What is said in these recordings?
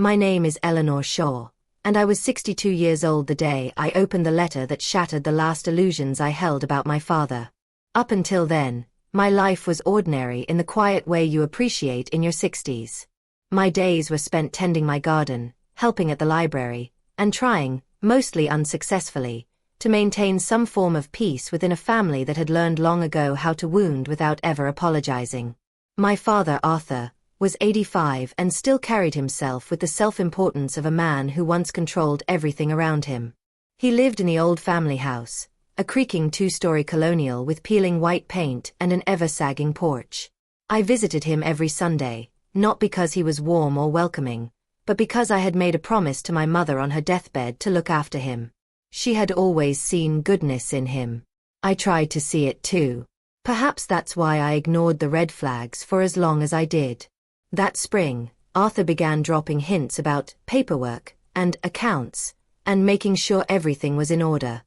My name is Eleanor Shaw, and I was 62 years old the day I opened the letter that shattered the last illusions I held about my father. Up until then, my life was ordinary in the quiet way you appreciate in your 60s. My days were spent tending my garden, helping at the library, and trying, mostly unsuccessfully, to maintain some form of peace within a family that had learned long ago how to wound without ever apologizing. My father, Arthur, was 85 and still carried himself with the self-importance of a man who once controlled everything around him. He lived in the old family house, a creaking two-story colonial with peeling white paint and an ever-sagging porch. I visited him every Sunday, not because he was warm or welcoming, but because I had made a promise to my mother on her deathbed to look after him. She had always seen goodness in him. I tried to see it too. Perhaps that's why I ignored the red flags for as long as I did. That spring, Arthur began dropping hints about paperwork and accounts, and making sure everything was in order.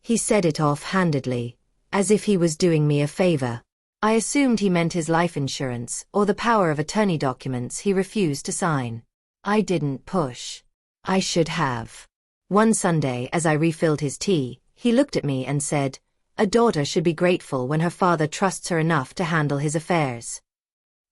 He said it off-handedly, as if he was doing me a favor. I assumed he meant his life insurance or the power of attorney documents he refused to sign. I didn't push. I should have. One Sunday, as I refilled his tea, he looked at me and said, "A daughter should be grateful when her father trusts her enough to handle his affairs."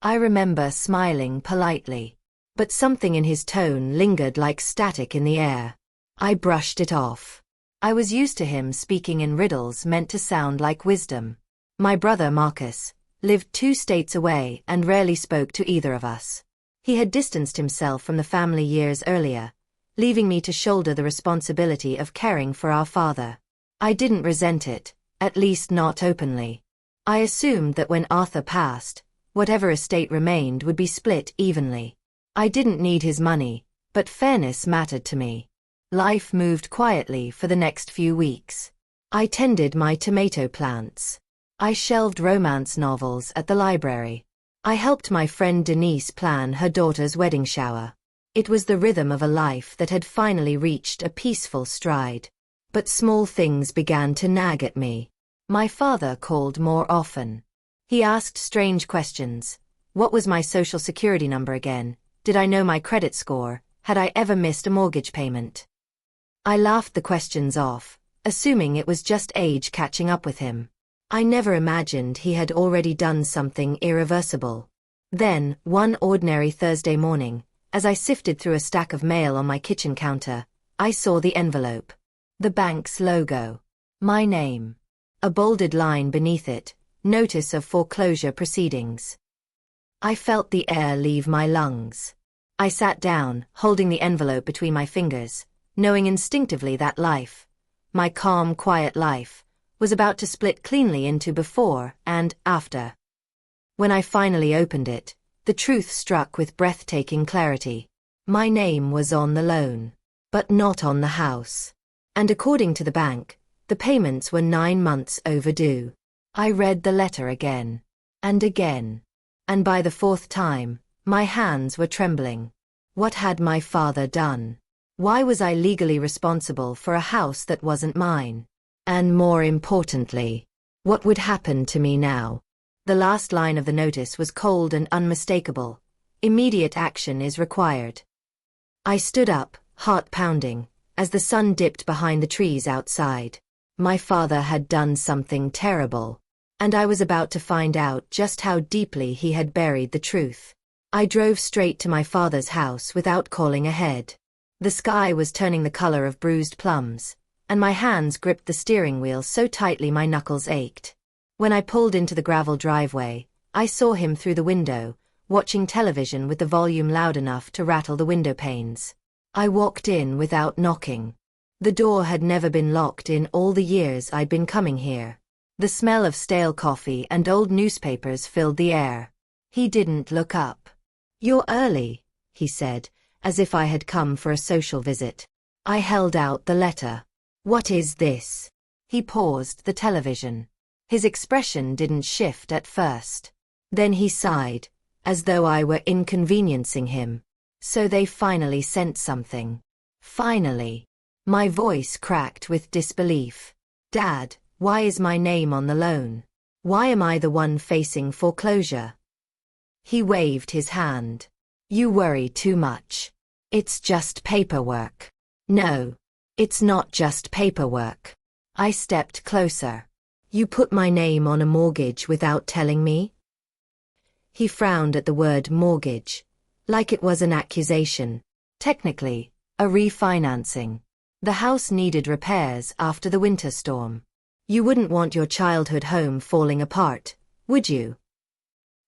I remember smiling politely, but something in his tone lingered like static in the air. I brushed it off. I was used to him speaking in riddles meant to sound like wisdom. My brother Marcus lived 2 states away and rarely spoke to either of us. He had distanced himself from the family years earlier, leaving me to shoulder the responsibility of caring for our father. I didn't resent it, at least not openly. I assumed that when Arthur passed, whatever estate remained would be split evenly. I didn't need his money, but fairness mattered to me. Life moved quietly for the next few weeks. I tended my tomato plants. I shelved romance novels at the library. I helped my friend Denise plan her daughter's wedding shower. It was the rhythm of a life that had finally reached a peaceful stride. But small things began to nag at me. My father called more often. He asked strange questions. What was my social security number again? Did I know my credit score? Had I ever missed a mortgage payment? I laughed the questions off, assuming it was just age catching up with him. I never imagined he had already done something irreversible. Then, one ordinary Thursday morning, as I sifted through a stack of mail on my kitchen counter, I saw the envelope. The bank's logo. My name. A bolded line beneath it. Notice of foreclosure proceedings. I felt the air leave my lungs. I sat down, holding the envelope between my fingers, knowing instinctively that life, my calm, quiet life, was about to split cleanly into before and after. When I finally opened it, the truth struck with breathtaking clarity. My name was on the loan, but not on the house. And according to the bank, the payments were 9 months overdue. I read the letter again, and again, and by the 4th time, my hands were trembling. What had my father done? Why was I legally responsible for a house that wasn't mine? And more importantly, what would happen to me now? The last line of the notice was cold and unmistakable. Immediate action is required. I stood up, heart pounding, as the sun dipped behind the trees outside. My father had done something terrible. And I was about to find out just how deeply he had buried the truth. I drove straight to my father's house without calling ahead. The sky was turning the color of bruised plums, and my hands gripped the steering wheel so tightly my knuckles ached. When I pulled into the gravel driveway, I saw him through the window, watching television with the volume loud enough to rattle the window panes. I walked in without knocking. The door had never been locked in all the years I'd been coming here. The smell of stale coffee and old newspapers filled the air. He didn't look up. "You're early," he said, as if I had come for a social visit. I held out the letter. "What is this?" He paused the television. His expression didn't shift at first. Then he sighed, as though I were inconveniencing him. "So they finally sent something." "Finally." My voice cracked with disbelief. "Dad, why is my name on the loan? Why am I the one facing foreclosure?" He waved his hand. You worry too much. It's just paperwork. No, it's not just paperwork. I stepped closer. You put my name on a mortgage without telling me? He frowned at the word mortgage, like it was an accusation. Technically, a refinancing. The house needed repairs after the winter storm. You wouldn't want your childhood home falling apart, would you?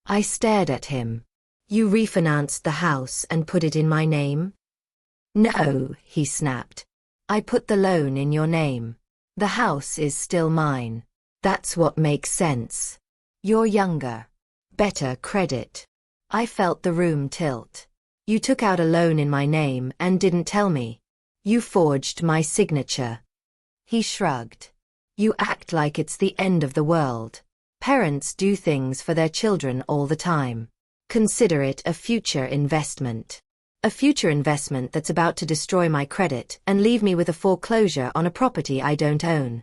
I stared at him. You refinanced the house and put it in my name? No, he snapped. I put the loan in your name. The house is still mine. That's what makes sense. You're younger. Better credit. I felt the room tilt. You took out a loan in my name and didn't tell me. You forged my signature. He shrugged. You act like it's the end of the world. Parents do things for their children all the time. Consider it a future investment. A future investment that's about to destroy my credit and leave me with a foreclosure on a property I don't own.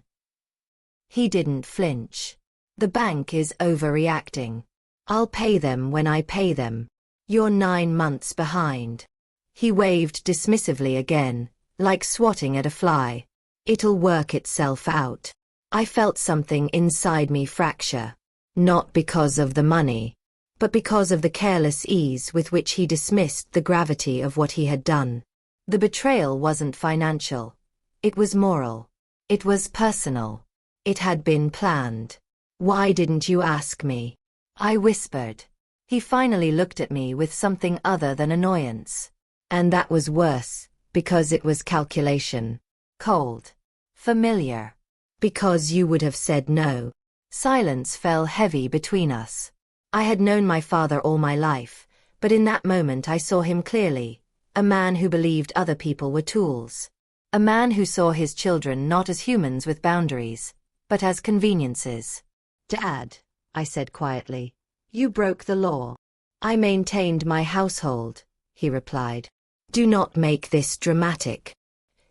He didn't flinch. The bank is overreacting. I'll pay them when I pay them. You're 9 months behind. He waved dismissively again, like swatting at a fly. It'll work itself out. I felt something inside me fracture. Not because of the money, but because of the careless ease with which he dismissed the gravity of what he had done. The betrayal wasn't financial. It was moral. It was personal. It had been planned. Why didn't you ask me? I whispered. He finally looked at me with something other than annoyance. And that was worse, because it was calculation. Cold. Familiar. Because you would have said no. Silence fell heavy between us. I had known my father all my life, but in that moment I saw him clearly. A man who believed other people were tools. A man who saw his children not as humans with boundaries, but as conveniences. Dad, I said quietly, you broke the law. I maintained my household, he replied. Do not make this dramatic.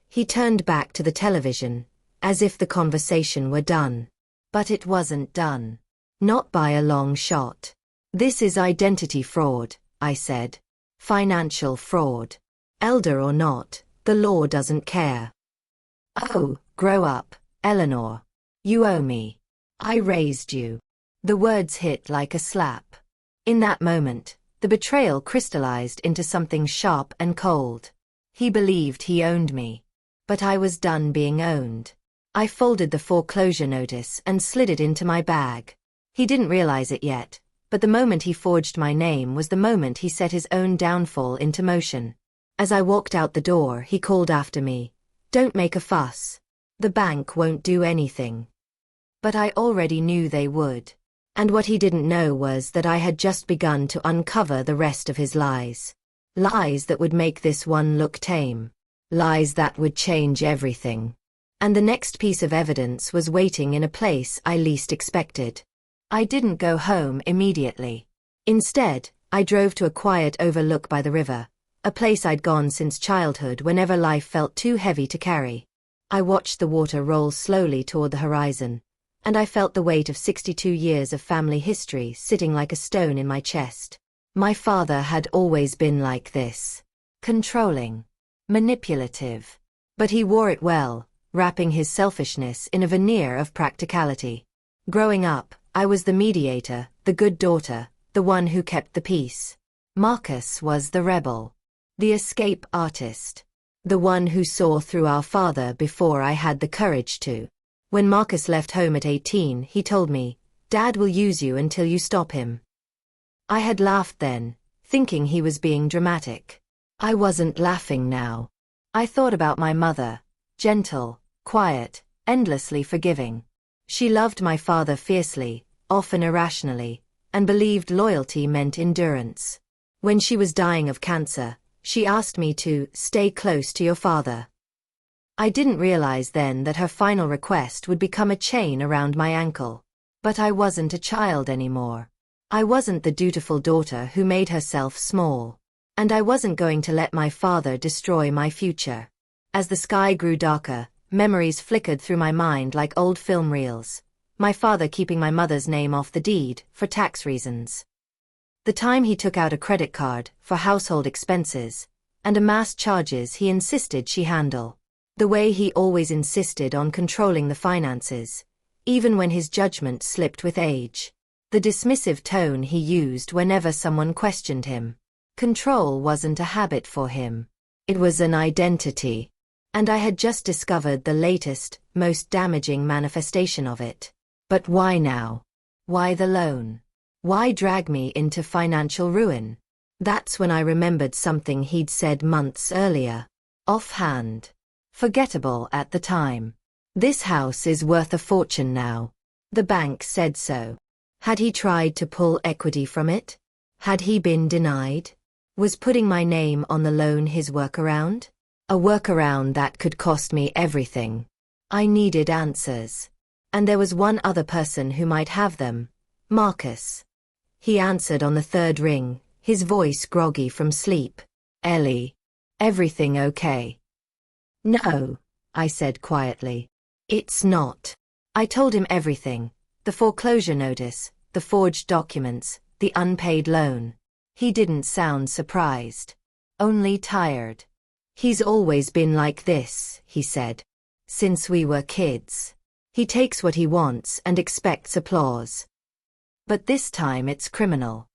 He turned back to the television, as if the conversation were done. But it wasn't done. Not by a long shot. This is identity fraud, I said. Financial fraud. Elder or not, the law doesn't care. Oh, grow up, Eleanor. You owe me. I raised you. The words hit like a slap. In that moment, the betrayal crystallized into something sharp and cold. He believed he owned me. But I was done being owned. I folded the foreclosure notice and slid it into my bag. He didn't realize it yet, but the moment he forged my name was the moment he set his own downfall into motion. As I walked out the door, he called after me, "Don't make a fuss. The bank won't do anything." But I already knew they would. And what he didn't know was that I had just begun to uncover the rest of his lies. Lies that would make this one look tame. Lies that would change everything. And the next piece of evidence was waiting in a place I least expected. I didn't go home immediately. Instead, I drove to a quiet overlook by the river, a place I'd gone since childhood whenever life felt too heavy to carry. I watched the water roll slowly toward the horizon, and I felt the weight of 62 years of family history sitting like a stone in my chest. My father had always been like this. Controlling. Manipulative. But he wore it well, wrapping his selfishness in a veneer of practicality. Growing up, I was the mediator, the good daughter, the one who kept the peace. Marcus was the rebel. The escape artist. The one who saw through our father before I had the courage to. When Marcus left home at 18, he told me, "Dad will use you until you stop him." I had laughed then, thinking he was being dramatic. I wasn't laughing now. I thought about my mother. Gentle, quiet, endlessly forgiving. She loved my father fiercely, often irrationally, and believed loyalty meant endurance. When she was dying of cancer, she asked me to stay close to your father. I didn't realize then that her final request would become a chain around my ankle. But I wasn't a child anymore. I wasn't the dutiful daughter who made herself small. And I wasn't going to let my father destroy my future. As the sky grew darker, memories flickered through my mind like old film reels. My father keeping my mother's name off the deed, for tax reasons. The time he took out a credit card for household expenses and amassed charges he insisted she handle. The way he always insisted on controlling the finances, even when his judgment slipped with age. The dismissive tone he used whenever someone questioned him. Control wasn't a habit for him. It was an identity. And I had just discovered the latest, most damaging manifestation of it. But why now? Why the loan? Why drag me into financial ruin? That's when I remembered something he'd said months earlier. Offhand. Forgettable at the time. This house is worth a fortune now. The bank said so. Had he tried to pull equity from it? Had he been denied? Was putting my name on the loan his workaround? A workaround that could cost me everything. I needed answers. And there was one other person who might have them. Marcus. He answered on the third ring, his voice groggy from sleep. Ellie. Everything okay? No, I said quietly. It's not. I told him everything. The foreclosure notice, the forged documents, the unpaid loan. He didn't sound surprised. Only tired. He's always been like this, he said. Since we were kids. He takes what he wants and expects applause. But this time it's criminal.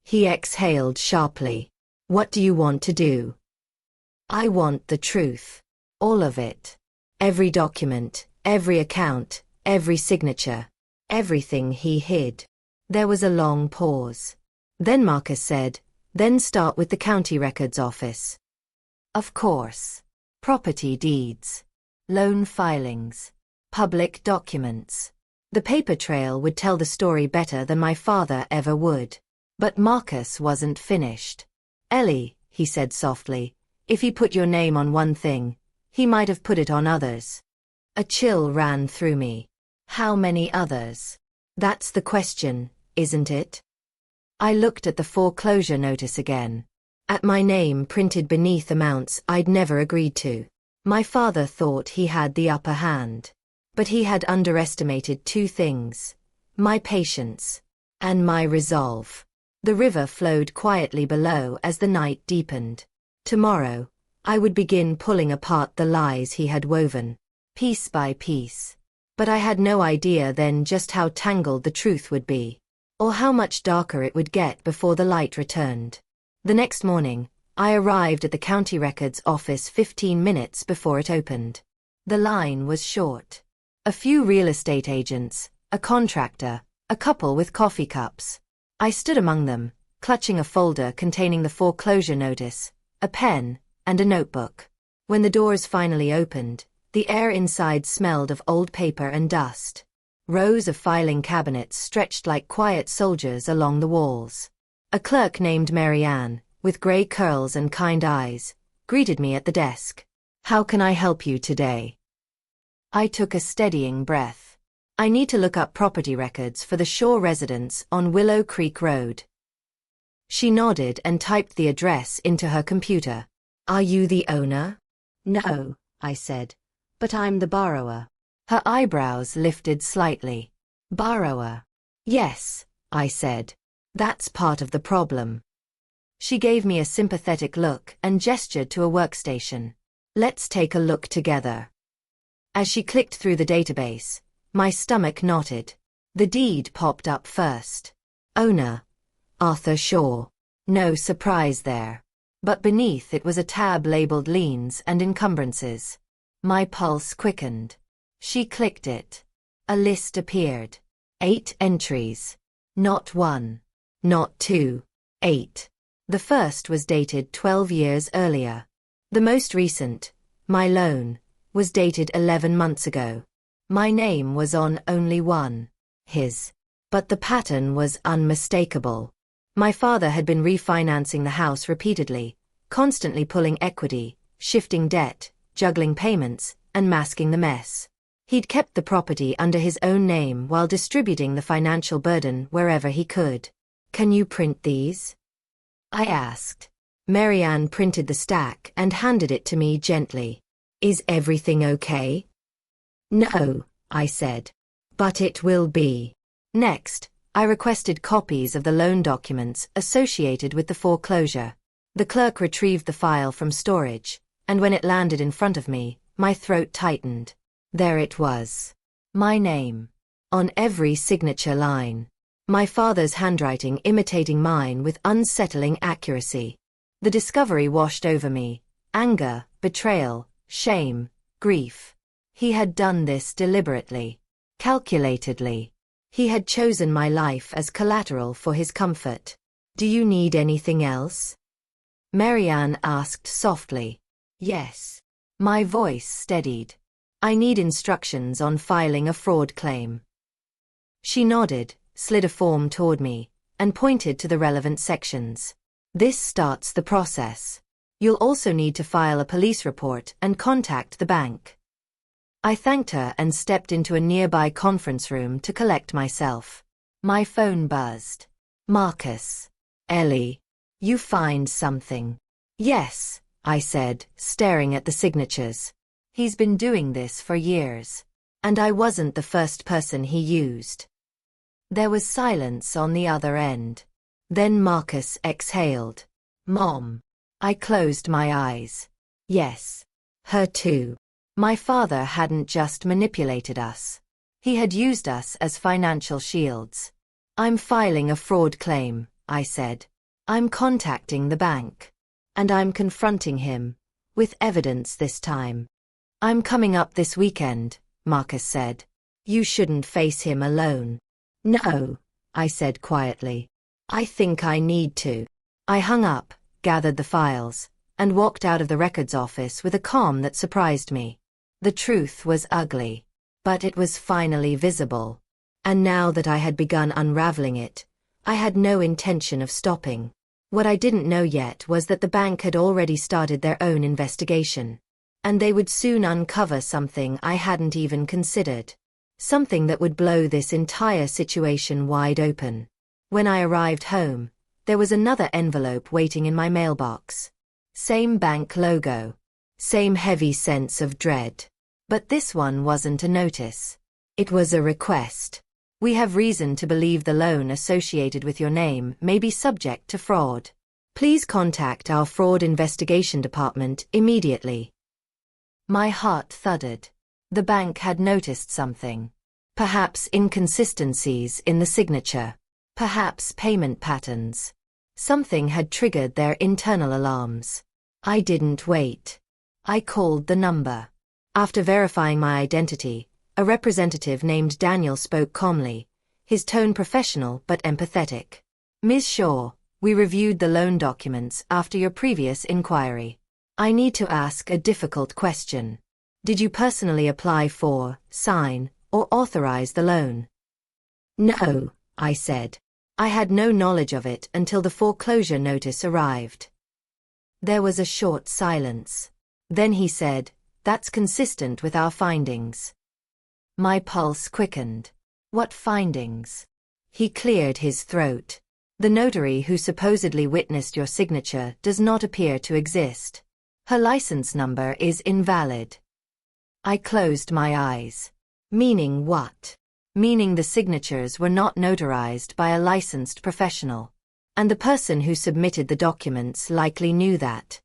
He exhaled sharply. What do you want to do? I want the truth. All of it. Every document, every account, every signature. Everything he hid. There was a long pause. Then Marcus said, then start with the county records office. Of course. Property deeds. Loan filings. Public documents. The paper trail would tell the story better than my father ever would. But Marcus wasn't finished. Ellie, he said softly, if he put your name on one thing, he might have put it on others. A chill ran through me. How many others? That's the question, isn't it? I looked at the foreclosure notice again. At my name printed beneath amounts I'd never agreed to. My father thought he had the upper hand. But he had underestimated two things. My patience. And my resolve. The river flowed quietly below as the night deepened. Tomorrow, I would begin pulling apart the lies he had woven. Piece by piece. But I had no idea then just how tangled the truth would be. Or how much darker it would get before the light returned. The next morning, I arrived at the county records office 15 minutes before it opened. The line was short. A few real estate agents, a contractor, a couple with coffee cups. I stood among them, clutching a folder containing the foreclosure notice, a pen, and a notebook. When the doors finally opened, the air inside smelled of old paper and dust. Rows of filing cabinets stretched like quiet soldiers along the walls. A clerk named Mary Ann, with gray curls and kind eyes, greeted me at the desk. How can I help you today? I took a steadying breath. I need to look up property records for the Shaw residence on Willow Creek Road. She nodded and typed the address into her computer. Are you the owner? No, I said. But I'm the borrower. Her eyebrows lifted slightly. Borrower. Yes, I said. That's part of the problem. She gave me a sympathetic look and gestured to a workstation. Let's take a look together. As she clicked through the database, my stomach knotted. The deed popped up first. Owner. Arthur Shaw. No surprise there. But beneath it was a tab labeled liens and encumbrances. My pulse quickened. She clicked it. A list appeared. 8 entries. Not 1. Not 2. 8. The first was dated 12 years earlier. The most recent, my loan, was dated 11 months ago. My name was on only one. His. But the pattern was unmistakable. My father had been refinancing the house repeatedly, constantly pulling equity, shifting debt, juggling payments, and masking the mess. He'd kept the property under his own name while distributing the financial burden wherever he could. Can you print these? I asked. Mary Ann printed the stack and handed it to me gently. Is everything okay? No, I said. But it will be. Next, I requested copies of the loan documents associated with the foreclosure. The clerk retrieved the file from storage, and when it landed in front of me, my throat tightened. There it was. My name. On every signature line. My father's handwriting imitating mine with unsettling accuracy. The discovery washed over me. Anger, betrayal, shame, grief. He had done this deliberately. Calculatedly. He had chosen my life as collateral for his comfort. Do you need anything else? Marianne asked softly. Yes. My voice steadied. I need instructions on filing a fraud claim. She nodded, slid a form toward me, and pointed to the relevant sections. This starts the process. You'll also need to file a police report and contact the bank. I thanked her and stepped into a nearby conference room to collect myself. My phone buzzed. Marcus. Ellie. You find something? Yes, I said, staring at the signatures. He's been doing this for years. And I wasn't the first person he used. There was silence on the other end. Then Marcus exhaled. Mom. I closed my eyes. Yes. Her too. My father hadn't just manipulated us. He had used us as financial shields. I'm filing a fraud claim, I said. I'm contacting the bank. And I'm confronting him. With evidence this time. I'm coming up this weekend, Marcus said. You shouldn't face him alone. No, I said quietly. I think I need to. I hung up, gathered the files, and walked out of the records office with a calm that surprised me. The truth was ugly. But it was finally visible. And now that I had begun unraveling it, I had no intention of stopping. What I didn't know yet was that the bank had already started their own investigation. And they would soon uncover something I hadn't even considered. Something that would blow this entire situation wide open. When I arrived home, there was another envelope waiting in my mailbox. Same bank logo. Same heavy sense of dread. But this one wasn't a notice. It was a request. We have reason to believe the loan associated with your name may be subject to fraud. Please contact our fraud investigation department immediately. My heart thudded. The bank had noticed something. Perhaps inconsistencies in the signature. Perhaps payment patterns. Something had triggered their internal alarms. I didn't wait. I called the number. After verifying my identity, a representative named Daniel spoke calmly, his tone professional but empathetic. Ms. Shaw, we reviewed the loan documents after your previous inquiry. I need to ask a difficult question. Did you personally apply for, sign, or authorize the loan? No, I said. I had no knowledge of it until the foreclosure notice arrived. There was a short silence. Then he said, that's consistent with our findings. My pulse quickened. What findings? He cleared his throat. The notary who supposedly witnessed your signature does not appear to exist. Her license number is invalid. I closed my eyes. Meaning what? Meaning the signatures were not notarized by a licensed professional. And the person who submitted the documents likely knew that.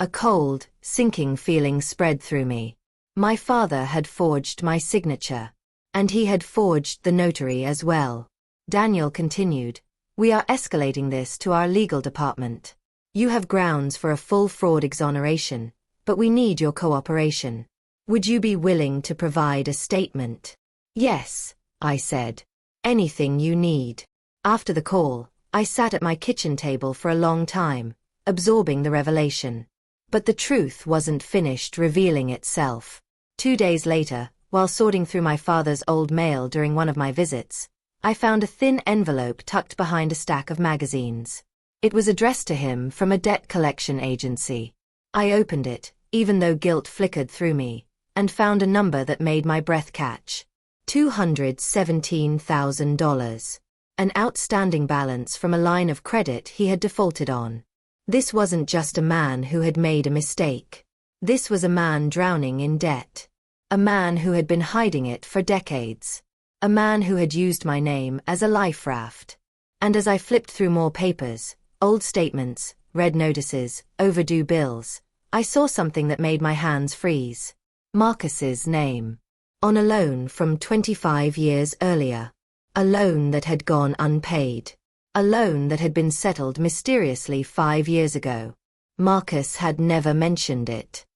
A cold, sinking feeling spread through me. My father had forged my signature. And he had forged the notary as well. Daniel continued, we are escalating this to our legal department. You have grounds for a full fraud exoneration, but we need your cooperation. Would you be willing to provide a statement? Yes, I said. Anything you need. After the call, I sat at my kitchen table for a long time, absorbing the revelation. But the truth wasn't finished revealing itself. 2 days later, while sorting through my father's old mail during one of my visits, I found a thin envelope tucked behind a stack of magazines. It was addressed to him from a debt collection agency. I opened it, even though guilt flickered through me, and found a number that made my breath catch. $217,000. An outstanding balance from a line of credit he had defaulted on. This wasn't just a man who had made a mistake. This was a man drowning in debt. A man who had been hiding it for decades. A man who had used my name as a life raft. And as I flipped through more papers, old statements, red notices, overdue bills, I saw something that made my hands freeze. Marcus's name. On a loan from 25 years earlier. A loan that had gone unpaid. A loan that had been settled mysteriously 5 years ago. Marcus had never mentioned it.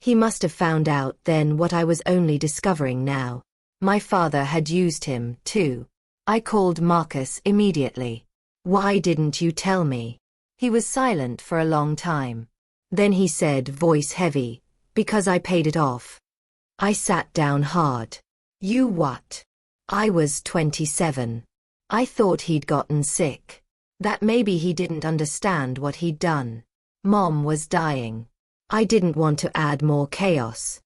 He must have found out then what I was only discovering now. My father had used him, too. I called Marcus immediately. "Why didn't you tell me?" He was silent for a long time. Then he said, voice heavy, "Because I paid it off." I sat down hard. "You what?" I was 27. I thought he'd gotten sick. That maybe he didn't understand what he'd done. Mom was dying. I didn't want to add more chaos.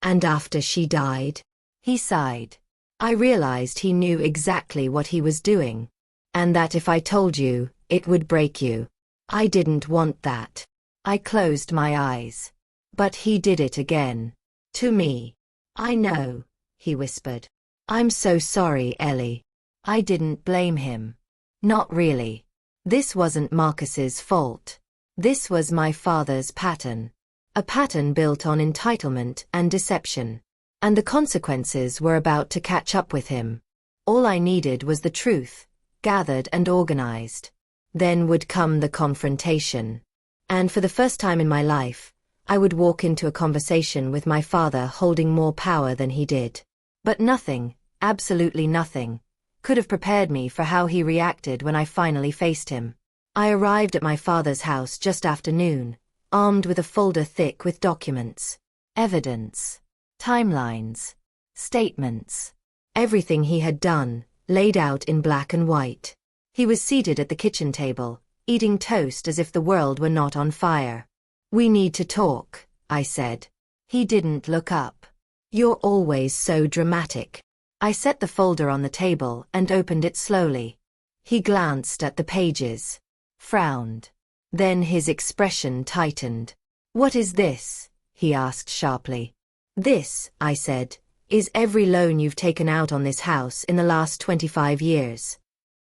"And after she died?" He sighed. I realized he knew exactly what he was doing. "And that if I told you, it would break you." I didn't want that. I closed my eyes. But he did it again. To me. "I know," he whispered. "I'm so sorry, Ellie." I didn't blame him. Not really. This wasn't Marcus's fault. This was my father's pattern. A pattern built on entitlement and deception. And the consequences were about to catch up with him. All I needed was the truth, gathered and organized. Then would come the confrontation. And for the first time in my life, I would walk into a conversation with my father holding more power than he did. But nothing, absolutely nothing, could have prepared me for how he reacted when I finally faced him. I arrived at my father's house just after noon, armed with a folder thick with documents, evidence, timelines, statements, everything he had done, laid out in black and white. He was seated at the kitchen table, eating toast as if the world were not on fire. "We need to talk," I said. He didn't look up. "You're always so dramatic." I set the folder on the table and opened it slowly. He glanced at the pages, frowned. Then his expression tightened. "What is this?" he asked sharply. "This," I said, "is every loan you've taken out on this house in the last 25 years.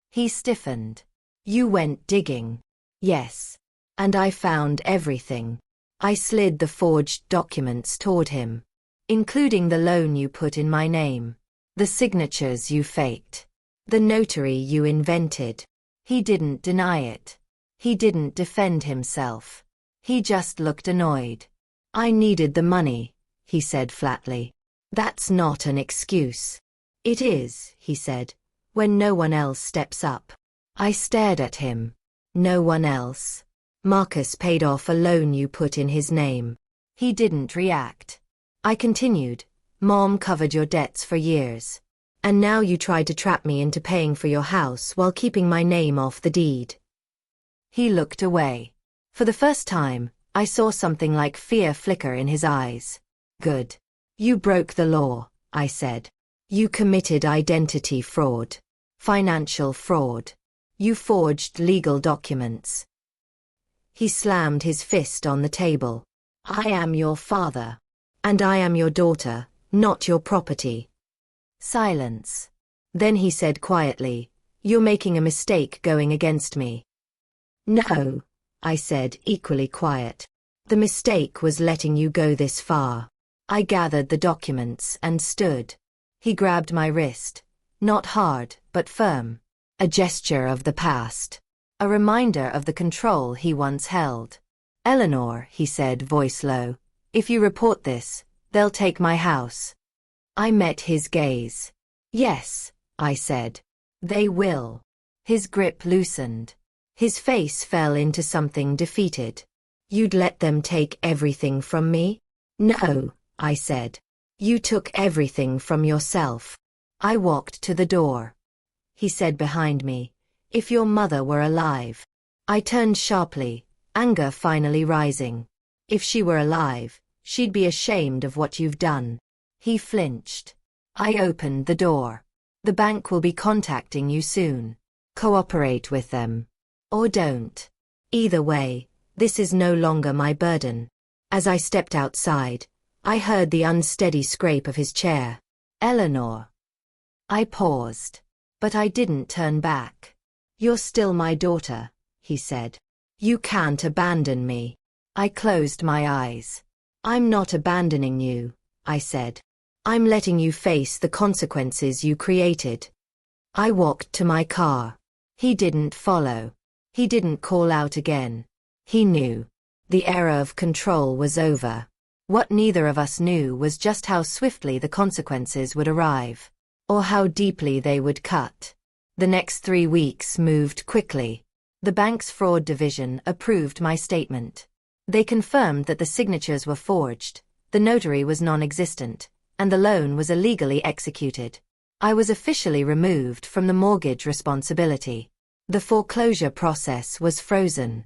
He stiffened. "You went digging." "Yes. And I found everything." I slid the forged documents toward him. "Including the loan you put in my name. The signatures you faked. The notary you invented." He didn't deny it. He didn't defend himself. He just looked annoyed. "I needed the money," he said flatly. "That's not an excuse." "It is," he said, "when no one else steps up." I stared at him. "No one else?" "Marcus paid off a loan you put in his name." He didn't react. I continued, "Mom covered your debts for years. And now you tried to trap me into paying for your house while keeping my name off the deed." He looked away. For the first time, I saw something like fear flicker in his eyes. "Good. You broke the law," I said. "You committed identity fraud. Financial fraud. You forged legal documents." He slammed his fist on the table. "I am your father. And I am your daughter, not your property." Silence. Then he said quietly, "You're making a mistake going against me." "No," I said, equally quiet. "The mistake was letting you go this far." I gathered the documents and stood. He grabbed my wrist. Not hard, but firm. A gesture of the past. A reminder of the control he once held. "Eleanor," he said, voice low, "if you report this, they'll take my house." I met his gaze. "Yes," I said. "They will." His grip loosened. His face fell into something defeated. "You'd let them take everything from me?" "No," I said. "You took everything from yourself." I walked to the door. He said behind me, "If your mother were alive." I turned sharply, anger finally rising. "If she were alive, she'd be ashamed of what you've done." He flinched. I opened the door. "The bank will be contacting you soon. Cooperate with them. Or don't. Either way, this is no longer my burden." As I stepped outside, I heard the unsteady scrape of his chair. "Eleanor." I paused. But I didn't turn back. "You're still my daughter," he said. "You can't abandon me." I closed my eyes. "I'm not abandoning you," I said. "I'm letting you face the consequences you created." I walked to my car. He didn't follow. He didn't call out again. He knew. The era of control was over. What neither of us knew was just how swiftly the consequences would arrive, or how deeply they would cut. The next 3 weeks moved quickly. The bank's fraud division approved my statement. They confirmed that the signatures were forged, the notary was non-existent, and the loan was illegally executed. I was officially removed from the mortgage responsibility. The foreclosure process was frozen.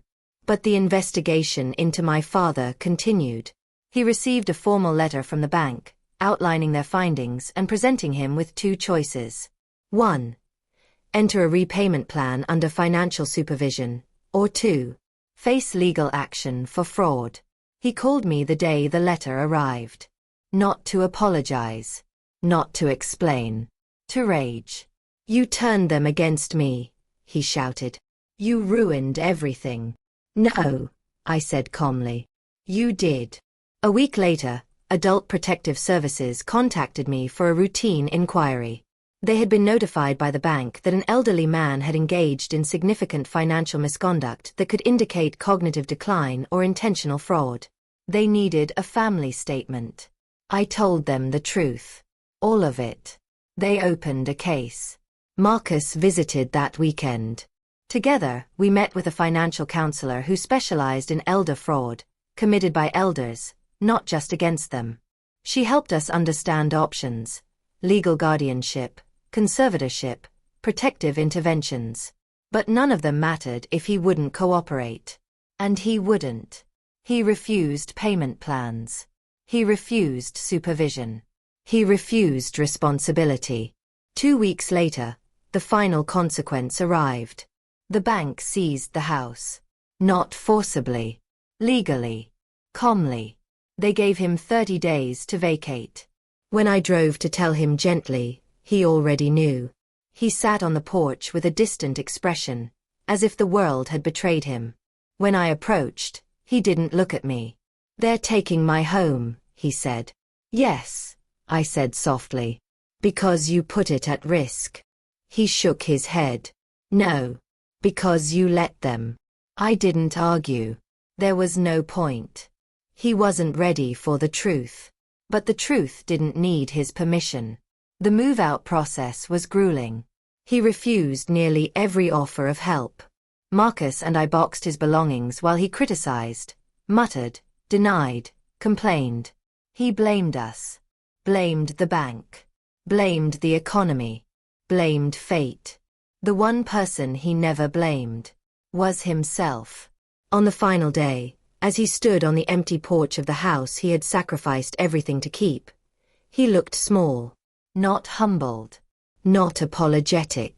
But the investigation into my father continued. He received a formal letter from the bank, outlining their findings and presenting him with 2 choices. 1. Enter a repayment plan under financial supervision, or 2. Face legal action for fraud. He called me the day the letter arrived. Not to apologize. Not to explain. To rage. "You turned them against me," he shouted. "You ruined everything." "No," I said calmly. "You did." A week later, Adult Protective Services contacted me for a routine inquiry. They had been notified by the bank that an elderly man had engaged in significant financial misconduct that could indicate cognitive decline or intentional fraud. They needed a family statement. I told them the truth. All of it. They opened a case. Marcus visited that weekend. Together, we met with a financial counselor who specialized in elder fraud, committed by elders, not just against them. She helped us understand options: legal guardianship, conservatorship, protective interventions. But none of them mattered if he wouldn't cooperate. And he wouldn't. He refused payment plans. He refused supervision. He refused responsibility. 2 weeks later, the final consequence arrived. The bank seized the house. Not forcibly. Legally. Calmly. They gave him 30 days to vacate. When I drove to tell him gently, he already knew. He sat on the porch with a distant expression, as if the world had betrayed him. When I approached, he didn't look at me. "They're taking my home," he said. "Yes," I said softly. "Because you put it at risk." He shook his head. "No. Because you let them." I didn't argue. There was no point. He wasn't ready for the truth. But the truth didn't need his permission. The move-out process was grueling. He refused nearly every offer of help. Marcus and I boxed his belongings while he criticized, muttered, denied, complained. He blamed us. Blamed the bank. Blamed the economy. Blamed fate. The one person he never blamed was himself. On the final day, as he stood on the empty porch of the house he had sacrificed everything to keep, he looked small. Not humbled. Not apologetic.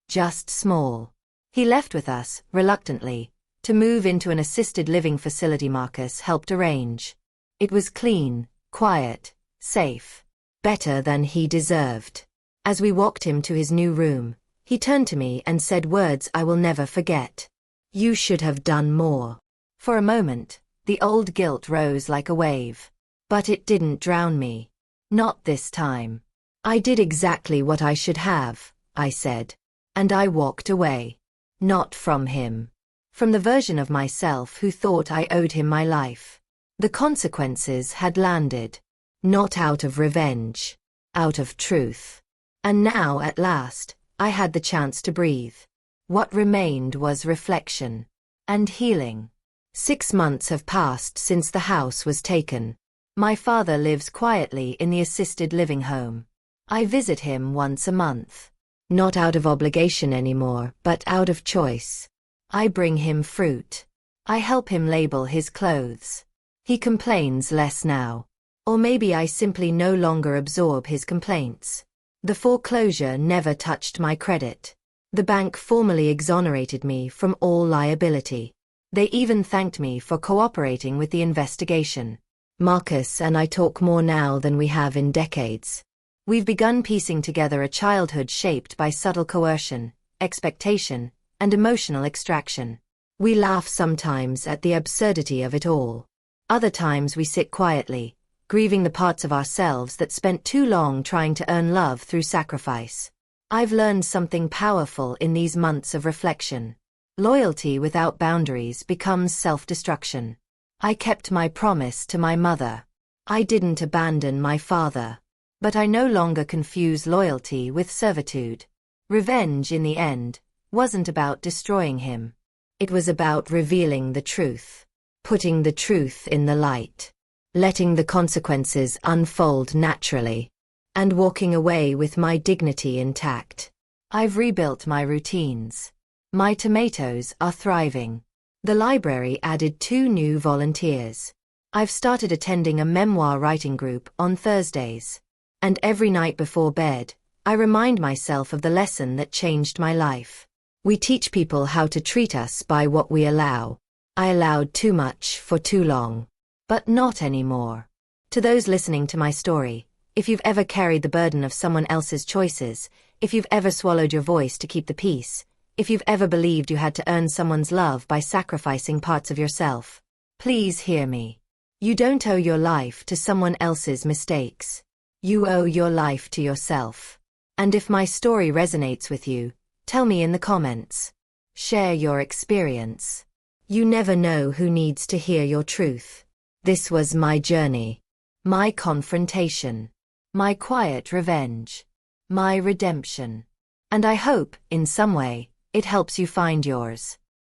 Just small. He left with us, reluctantly, to move into an assisted living facility Marcus helped arrange. It was clean, quiet, safe. Better than he deserved. As we walked him to his new room, he turned to me and said words I will never forget. "You should have done more." For a moment, the old guilt rose like a wave. But it didn't drown me. Not this time. "I did exactly what I should have," I said. And I walked away. Not from him. From the version of myself who thought I owed him my life. The consequences had landed. Not out of revenge. Out of truth. And now, at last, I had the chance to breathe. What remained was reflection. And healing. 6 months have passed since the house was taken. My father lives quietly in the assisted living home. I visit him once a month. Not out of obligation anymore, but out of choice. I bring him fruit. I help him label his clothes. He complains less now. Or maybe I simply no longer absorb his complaints. The foreclosure never touched my credit. The bank formally exonerated me from all liability. They even thanked me for cooperating with the investigation. Marcus and I talk more now than we have in decades. We've begun piecing together a childhood shaped by subtle coercion, expectation, and emotional extraction. We laugh sometimes at the absurdity of it all. Other times we sit quietly, grieving the parts of ourselves that spent too long trying to earn love through sacrifice. I've learned something powerful in these months of reflection. Loyalty without boundaries becomes self-destruction. I kept my promise to my mother. I didn't abandon my father. But I no longer confuse loyalty with servitude. Revenge, in the end, wasn't about destroying him. It was about revealing the truth, putting the truth in the light, letting the consequences unfold naturally, and walking away with my dignity intact. I've rebuilt my routines. My tomatoes are thriving. The library added 2 new volunteers. I've started attending a memoir writing group on Thursdays. And every night before bed, I remind myself of the lesson that changed my life. We teach people how to treat us by what we allow. I allowed too much for too long. But not anymore. To those listening to my story, if you've ever carried the burden of someone else's choices, if you've ever swallowed your voice to keep the peace, if you've ever believed you had to earn someone's love by sacrificing parts of yourself, please hear me. You don't owe your life to someone else's mistakes. You owe your life to yourself. And if my story resonates with you, tell me in the comments. Share your experience. You never know who needs to hear your truth. This was my journey. My confrontation. My quiet revenge. My redemption. And I hope, in some way, it helps you find yours.